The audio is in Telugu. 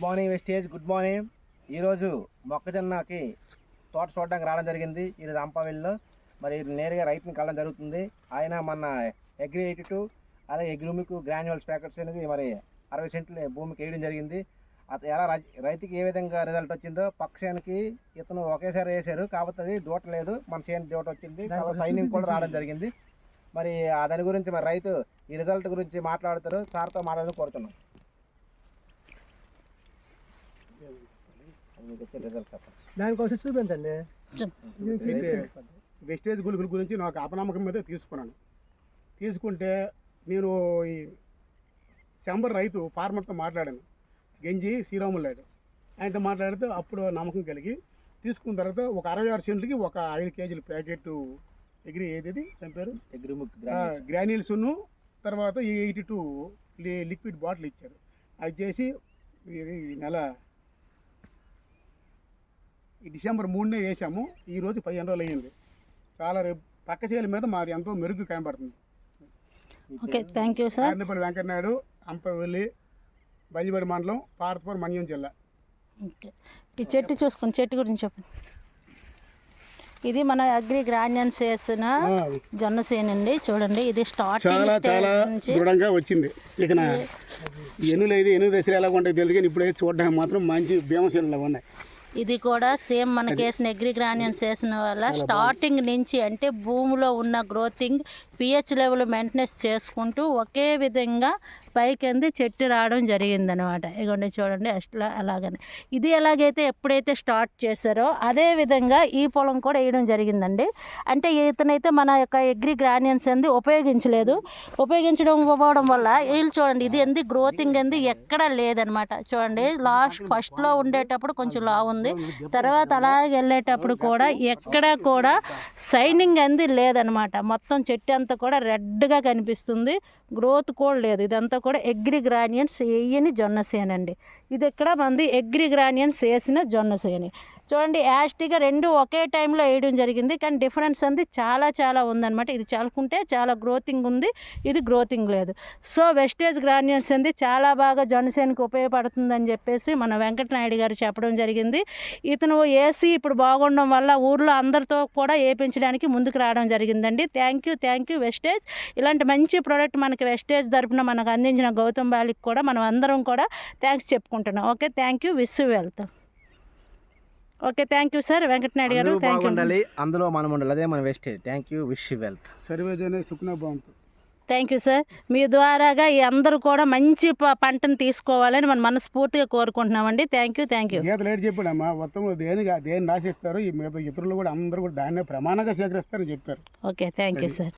Morning wastage, good morning. ఈరోజు మొక్కజొన్నకి తోట చూడడానికి రావడం జరిగింది. ఈరోజు అంపవెల్లిలో మరి నేరుగా రైతుని కలవడం జరుగుతుంది. ఆయన మన అగ్రి 82 అలాగే అగ్రిమిక్ గ్రాన్యువల్స్ ప్యాకెట్స్ అనేది మరి 60 సెంట్లు భూమికి వేయడం జరిగింది. ఎలా రైతుకి ఏ విధంగా రిజల్ట్ వచ్చిందో పక్షానికి ఇతను ఒకేసారి వేశారు, కాకపోతే అది దూటలేదు, మన చేను దూట వచ్చింది, సైనింగ్ కూడా రావడం జరిగింది. మరి దాని గురించి మరి రైతు ఈ రిజల్ట్ గురించి మాట్లాడుతారు. సార్తో మాట్లాడాలని కోరుతున్నాం. దానికోసం చూపించండి. వెస్టేజ్ గుళికల గురించి నాకు అపనమ్మకం మీద తీసుకుంటే నేను ఈ శంబర్ రైతు ఫార్మర్తో మాట్లాడాను, గంజి శ్రీరాములు నాయుడు. ఆయనతో మాట్లాడితే అప్పుడు నమ్మకం కలిగి తీసుకున్న తర్వాత ఒక 66 సెంట్లకి ఒక 5 కేజీల ప్యాకెట్ ఎగ్రి ఏది దాని పేరు గ్రాన్యూల్స్ను తర్వాత 82 లిక్విడ్ బాటిల్ ఇచ్చారు. అది చేసి ఈ నెల ఈ డిసెంబర్ 3నే వేసాము. ఈరోజు 15 రోజులు అయ్యింది. చాలా పక్క చేల మీద మాది ఎంతో మెరుగు కనబడుతుంది. Okay, thank you sir. Arnapalli Venkatanaidu, Ampavelli, Baljibadi మండలం, పార్తపురం, మన్యం జిల్లా. ఓకే, ఈ చెట్టు చూసుకోండి, చెట్టు గురించి చెప్పండి. ఇది మన అగ్రి గ్రాన్యూల్స్ వేసిన జొన్న సేను అండి. చూడండి, ఇది చాలా చాలా దృఢంగా వచ్చింది. ఇక ఎన్ను దశలు ఎలా ఉంటాయి తెలుసు, కానీ ఇప్పుడు చూడడానికి మాత్రం మంచి భీమసేనులా ఉన్నాయి. ఇది కూడా సేమ్ మనకి వేసిన అగ్రి గ్రాన్యూల్స్ వేసిన వల్ల స్టార్టింగ్ నుంచి అంటే భూమిలో ఉన్న గ్రోతింగ్, పిహెచ్ లెవెల్ మెయింటెనెన్స్ చేసుకుంటూ ఒకే విధంగా పైకింది చెట్టు రావడం జరిగిందనమాట. ఇగోండి చూడండి, అట్లా అలాగని ఇది ఎలాగైతే ఎప్పుడైతే స్టార్ట్ చేశారో అదే విధంగా ఈ పొలం కూడా వేయడం జరిగిందండి. అంటే ఇతనైతే మన యొక్క అగ్రి గ్రాన్యూల్స్ అనేది ఉపయోగించడం వల్ల వీళ్ళు చూడండి, ఇది ఎందు గ్రోతింగ్ ఎందు ఎక్కడా లేదనమాట. చూడండి, ఫస్ట్లో ఉండేటప్పుడు కొంచెం లా ఉంది, తర్వాత అలాగే వెళ్ళేటప్పుడు కూడా ఎక్కడా కూడా సైనింగ్ అంది లేదనమాట. మొత్తం చెట్టు అంతా కూడా రెడ్గా కనిపిస్తుంది, గ్రోత్ కూడా లేదు. ఇదంతా కూడా అగ్రి గ్రాన్యూల్స్ వేయని జొన్న సేనండి. ఇది ఇక్కడ మంది అగ్రి గ్రాన్యూల్స్ వేసిన జొన్న సేని. చూడండి, యాస్టీగా రెండు ఒకే టైంలో వేయడం జరిగింది, కానీ డిఫరెన్స్ అంది చాలా చాలా ఉందన్నమాట. ఇది చల్లుకుంటే చాలా గ్రోతింగ్ ఉంది, ఇది గ్రోతింగ్ లేదు. సో వెస్టేజ్ గ్రాన్యూల్స్ అంది చాలా బాగా జొన్నసేనుకి ఉపయోగపడుతుందని చెప్పేసి మన వెంకటనాయుడు గారు చెప్పడం జరిగింది. ఇతను వేసి ఇప్పుడు బాగుండడం వల్ల ఊర్లో అందరితో కూడా వేయించడానికి ముందుకు రావడం జరిగిందండి. Thank you wastage. ఇలాంటి మంచి ప్రోడక్ట్ మనకి వెస్టేజ్ తరపున మనకు అందించిన గౌతమ్ బాలికి కూడా మనం అందరం కూడా థ్యాంక్స్ చెప్పుకుంటున్నాం. Okay, thank you, wish you wealth. Okay, thank you sir. Venkatanaidu గారు బాగుండాలి, అందులో మనం ఉండాలి, అదే మన wastage. Thank you, wish you wealth. సర్వేజనే సుఖనా బాగుంది. Thank you sir. మీ ద్వారాగా ఈ అందరూ కూడా మంచి పంటను తీసుకోవాలని మనం మనస్ఫూర్తిగా కోరుకుంటున్నామండి. Thank you. గీత లేట్ చెప్పాడమ్మా, మొత్తం దేని రాసిస్తారు, ఈ మీద ఇతరులు కూడా అందరూ కూడా దాన్నే ప్రమాణంగా సేకరిస్తారని చెప్పారు. Okay, thank you sir.